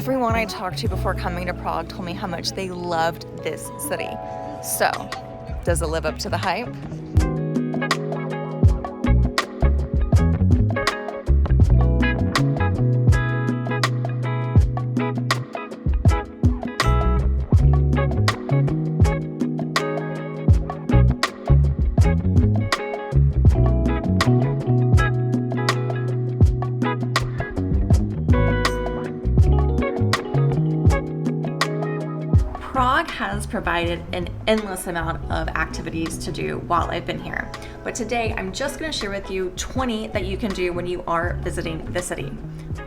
everyone I talked to before coming to Prague told me how much they loved this city. So, does it live up to the hype? Prague has provided an endless amount of activities to do while I've been here. But today I'm just going to share with you 20 that you can do when you are visiting the city.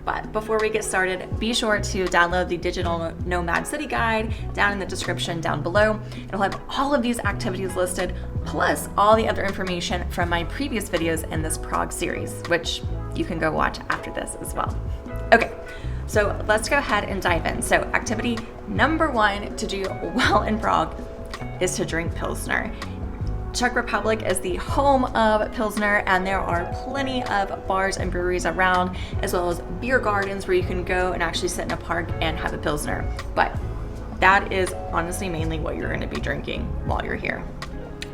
But before we get started, be sure to download the digital Nomad city guide down in the description down below. It'll have all of these activities listed, plus all the other information from my previous videos in this Prague series, which you can go watch after this as well. Okay. So let's go ahead and dive in. So activity number 1 to do well in Prague is to drink Pilsner. Czech Republic is the home of Pilsner, and there are plenty of bars and breweries around, as well as beer gardens where you can go and actually sit in a park and have a Pilsner. But that is honestly mainly what you're going to be drinking while you're here.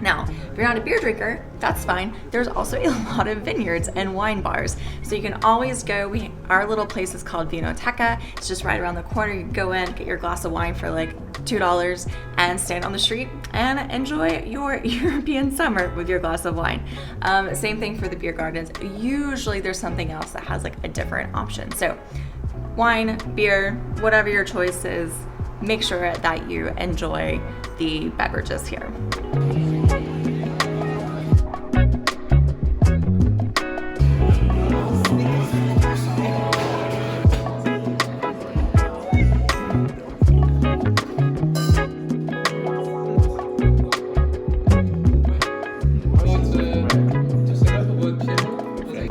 Now, if you're not a beer drinker, that's fine. There's also a lot of vineyards and wine bars. So you can always go, our little place is called Vinoteca. It's just right around the corner. You can go in, get your glass of wine for like $2 and stand on the street and enjoy your European summer with your glass of wine. Same thing for the beer gardens. Usually there's something else that has like a different option. So wine, beer, whatever your choice is, make sure that you enjoy the beverages here.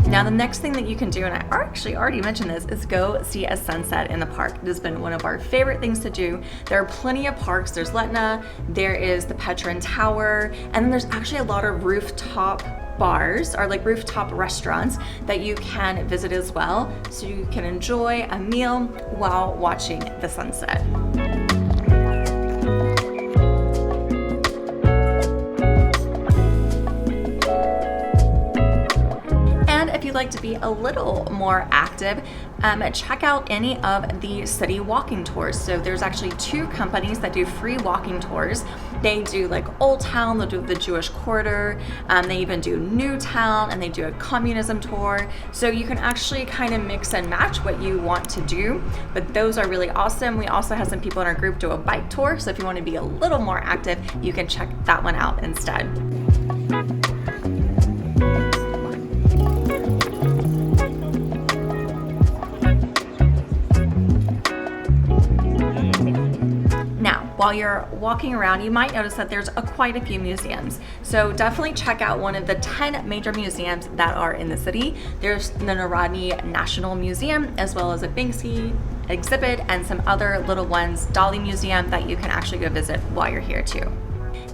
Now the next thing that you can do, and I actually already mentioned this, is go see a sunset in the park. It has been one of our favorite things to do. There are plenty of parks. There's Letna, there is the Petrin Tower, and then there's actually a lot of rooftop bars or like rooftop restaurants that you can visit as well, so you can enjoy a meal while watching the sunset. If you'd like to be a little more active, check out any of the city walking tours. So there's actually 2 companies that do free walking tours. They do like Old Town, they'll do the Jewish Quarter, they even do New Town, and they do a communism tour. So you can actually kind of mix and match what you want to do, but those are really awesome. We also have some people in our group do a bike tour, so if you want to be a little more active, you can check that one out instead. While you're walking around, you might notice that there's quite a few museums. So definitely check out one of the 10 major museums that are in the city. There's the Bohemia National Museum, as well as a Banksy exhibit and some other little ones, Dolly Museum, that you can actually go visit while you're here too.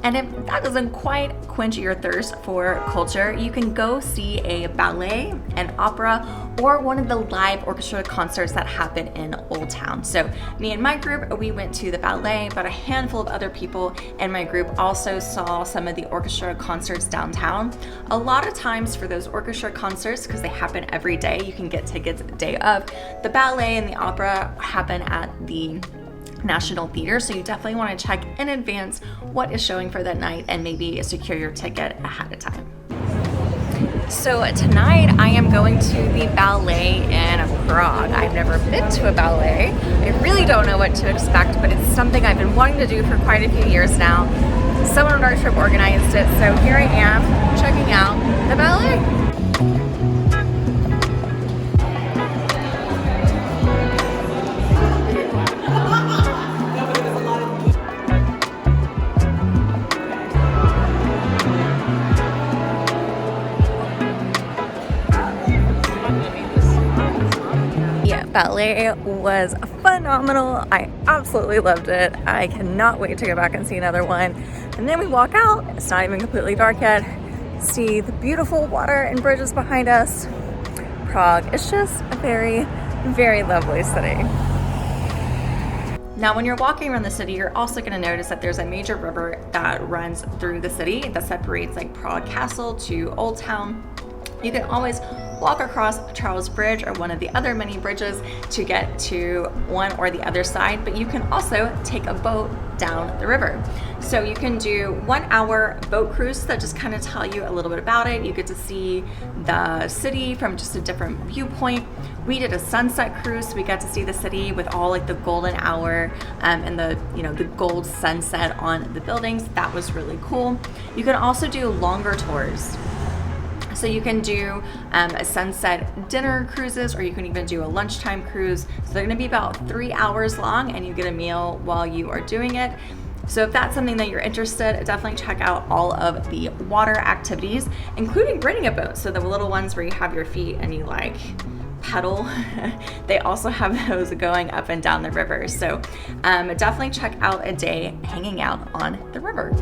And if that doesn't quite quench your thirst for culture, you can go see a ballet, an opera, or one of the live orchestra concerts that happen in Old Town. So me and my group, we went to the ballet, but a handful of other people in my group also saw some of the orchestra concerts downtown. A lot of times for those orchestra concerts, because they happen every day, you can get tickets day of. The ballet and the opera happen at the National Theater, so you definitely want to check in advance what is showing for that night and maybe secure your ticket ahead of time. So tonight I am going to the ballet in Prague. I've never been to a ballet. I really don't know what to expect, but it's something I've been wanting to do for quite a few years now. Someone on our trip organized it, so here I am checking out the ballet. Ballet was phenomenal. I absolutely loved it. I cannot wait to go back and see another one. And then we walk out, it's not even completely dark yet, see the beautiful water and bridges behind us. Prague is just a very, very lovely city. Now, when you're walking around the city, you're also going to notice that there's a major river that runs through the city that separates like Prague Castle to Old Town. You can always walk across Charles Bridge or one of the other many bridges to get to one or the other side, but you can also take a boat down the river. So you can do 1 hour boat cruise that just kind of tell you a little bit about it. You get to see the city from just a different viewpoint. We did a sunset cruise, so we got to see the city with all like the golden hour and the the gold sunset on the buildings. That was really cool. You can also do longer tours. So you can do a sunset dinner cruises, or you can even do a lunchtime cruise. So they're gonna be about 3 hours long, and you get a meal while you are doing it. So if that's something that you're interested, definitely check out all of the water activities, including renting a boat. So the little ones where you have your feet and you like pedal, they also have those going up and down the river. So definitely check out a day hanging out on the river.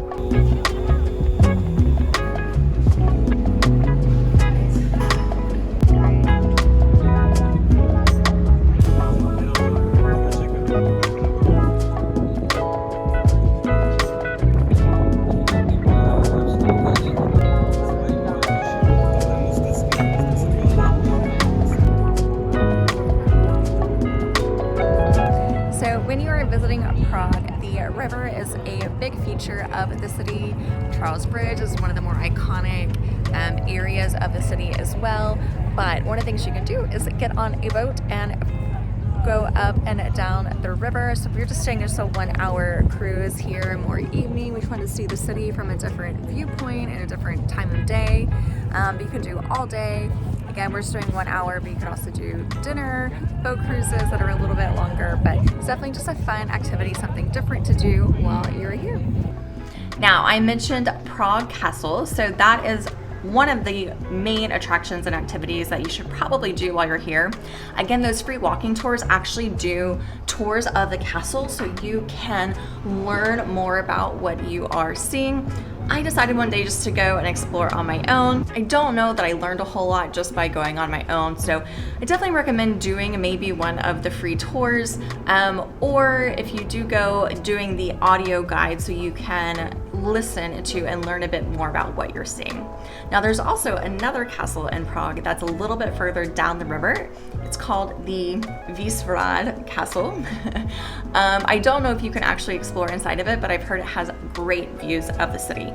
Prague, the river is a big feature of the city. Charles Bridge is one of the more iconic areas of the city as well. But one of the things you can do is get on a boat and go up and down the river. So if you're just staying just a 1 hour cruise here, more evening, we just want to see the city from a different viewpoint and a different time of day. But you can do all day. Again, we're just doing 1 hour, but you can also do dinner, boat cruises that are a little bit longer, but it's definitely just a fun activity, something different to do while you're here. Now, I mentioned Prague Castle, so that is one of the main attractions and activities that you should probably do while you're here. Again, those free walking tours actually do tours of the castle, so you can learn more about what you are seeing. I decided one day just to go and explore on my own. I don't know that I learned a whole lot just by going on my own, so I definitely recommend doing maybe one of the free tours, or if you do go, doing the audio guide so you can listen to and learn a bit more about what you're seeing. Now, there's also another castle in Prague that's a little bit further down the river. It's called the Vyšehrad Castle. I don't know if you can actually explore inside of it, but I've heard it has great views of the city.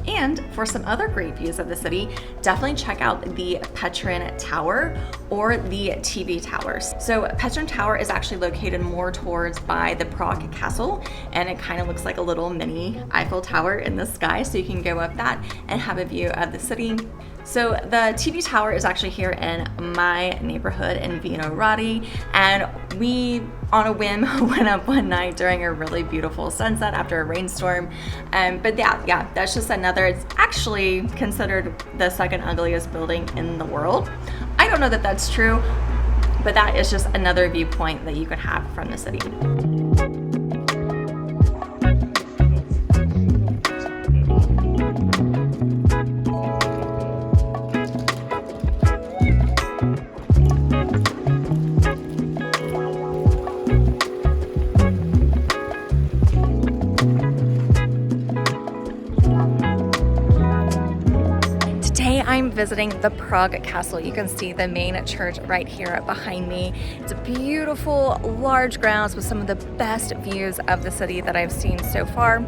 And for some other great views of the city, definitely check out the Petrin Tower or the TV towers. So Petrin Tower is actually located more towards by the Prague Castle, and it kind of looks like a little mini Eiffel Tower in the sky. So you can go up that and have a view of the city. So the TV tower is actually here in my neighborhood in Vyšehrad, and we, on a whim, went up one night during a really beautiful sunset after a rainstorm. But yeah, that's just another, it's actually considered the second ugliest building in the world. I don't know that that's true, but that is just another viewpoint that you could have from the city. I'm visiting the Prague Castle. You can see the main church right here behind me. It's a beautiful, large grounds with some of the best views of the city that I've seen so far.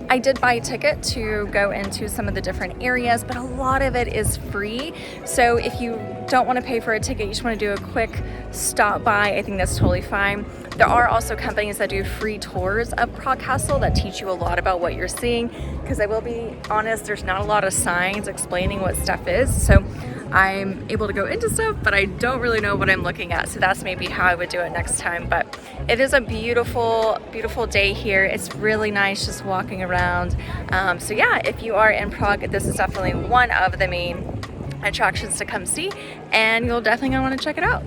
I did buy a ticket to go into some of the different areas, but a lot of it is free. So if you don't want to pay for a ticket, you just want to do a quick stop by, I think that's totally fine. There are also companies that do free tours of Prague Castle that teach you a lot about what you're seeing, because I will be honest, there's not a lot of signs explaining what stuff is. So I'm able to go into stuff, but I don't really know what I'm looking at. So that's maybe how I would do it next time. But it is a beautiful, beautiful day here. It's really nice just walking around. So yeah, if you are in Prague, this is definitely one of the main attractions to come see, and you'll definitely want to check it out.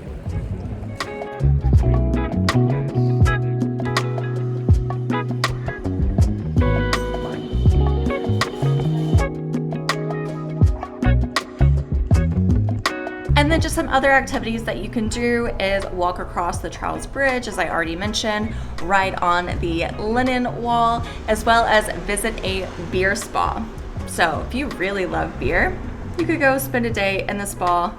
And And just some other activities that you can do is walk across the Charles Bridge, as I already mentioned, ride on the Lennon wall, as well as visit a beer spa. So if you really love beer, you could go spend a day in the spa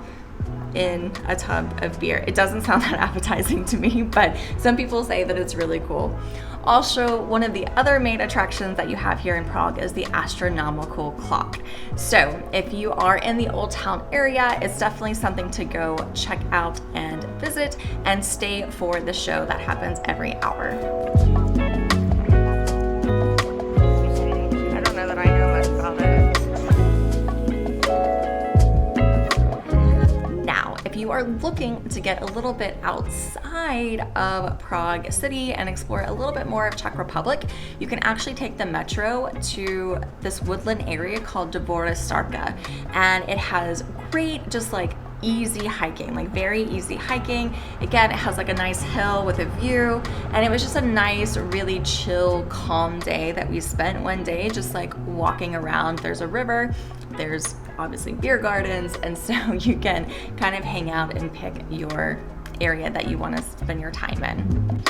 in a tub of beer. It doesn't sound that appetizing to me, but some people say that it's really cool. Also, one of the other main attractions that you have here in Prague is the Astronomical Clock. So if you are in the Old Town area, it's definitely something to go check out and visit and stay for the show that happens every hour. I don't know that I know much about it. If you are looking to get a little bit outside of Prague City and explore a little bit more of Czech Republic, you can actually take the metro to this woodland area called Divoka Sarka, and it has great, just like easy hiking, like very easy hiking. Again, it has like a nice hill with a view, and it was just a nice, really chill, calm day that we spent one day just like walking around. There's a river, there's obviously beer gardens, and so you can kind of hang out and pick your area that you want to spend your time in.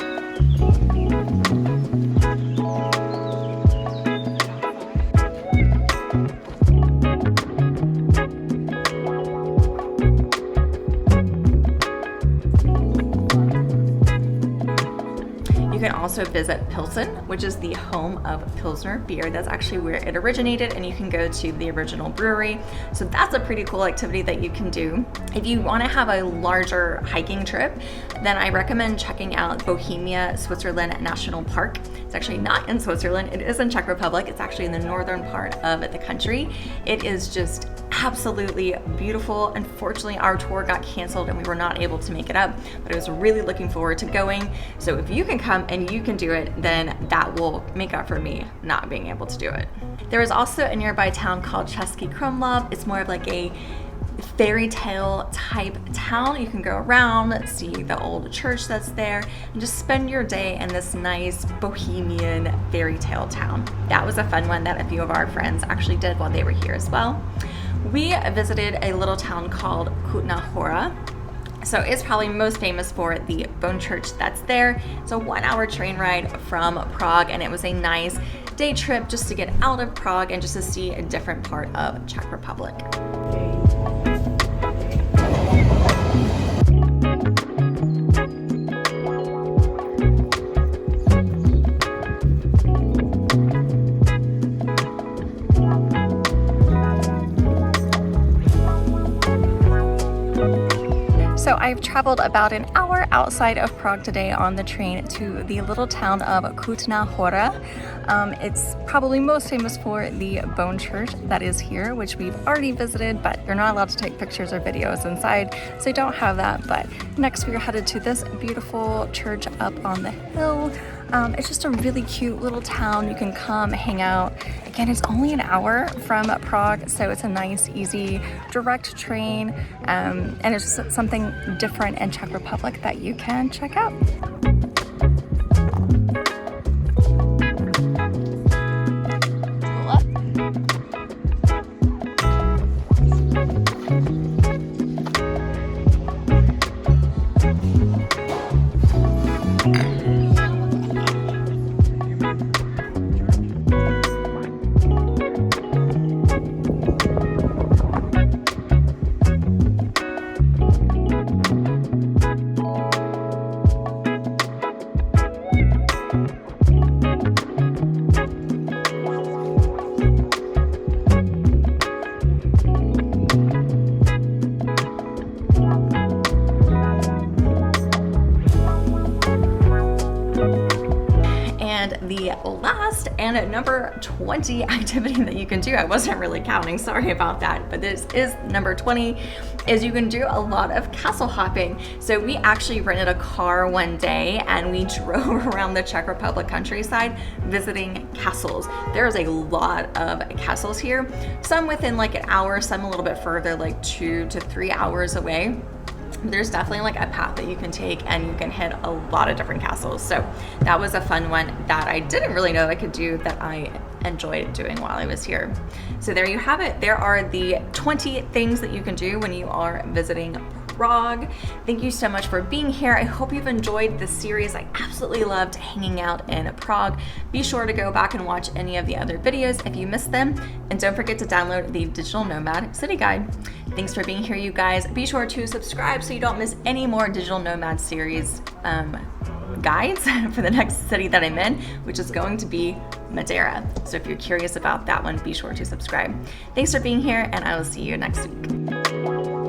You can also visit Pilsen, which is the home of Pilsner beer. That's actually where it originated, and you can go to the original brewery. So that's a pretty cool activity that you can do. If you want to have a larger hiking trip, then I recommend checking out Bohemia National Park. It's actually not in Switzerland, it is in Czech Republic. It's actually in the northern part of the country. It is just absolutely beautiful. Unfortunately, our tour got canceled and we were not able to make it up, but I was really looking forward to going. So if you can come and you can do it, then that will make up for me not being able to do it. There is also a nearby town called Český Krumlov. It's more of like a fairy tale type town. You can go around, see the old church that's there, and just spend your day in this nice bohemian fairy tale town. That was a fun one that a few of our friends actually did while they were here as well. We visited a little town called Kutna Hora. So it's probably most famous for the bone church that's there. It's a 1-hour train ride from Prague, and it was a nice day trip just to get out of Prague and just to see a different part of Czech Republic. So I've traveled about an hour outside of Prague today on the train to the little town of Kutna Hora. It's probably most famous for the bone church that is here, which we've already visited, but you're not allowed to take pictures or videos inside, so you don't have that. But next we're headed to this beautiful church up on the hill. It's just a really cute little town. You can come hang out. Again, it's only an hour from Prague, so it's a nice, easy, direct train, and it's just something different in Czech Republic that you can check out. The last and number 20 activity that you can do, I wasn't really counting, sorry about that, but this is number 20, is you can do a lot of castle hopping. So we actually rented a car one day and we drove around the Czech Republic countryside visiting castles. There's a lot of castles here, some within like an hour, some a little bit further, like 2 to 3 hours away. There's definitely like a path that you can take and you can hit a lot of different castles. So that was a fun one that I didn't really know I could do, that I enjoyed doing while I was here. So there you have it. There are the 20 things that you can do when you are visiting Prague. Thank you so much for being here. I hope you've enjoyed this series. I absolutely loved hanging out in Prague. Be sure to go back and watch any of the other videos if you missed them. And don't forget to download the Digital Nomad City Guide. Thanks for being here, you guys. Be sure to subscribe so you don't miss any more Digital Nomad series guides for the next city that I'm in, which is going to be Madeira. So if you're curious about that one, be sure to subscribe. Thanks for being here, and I will see you next week.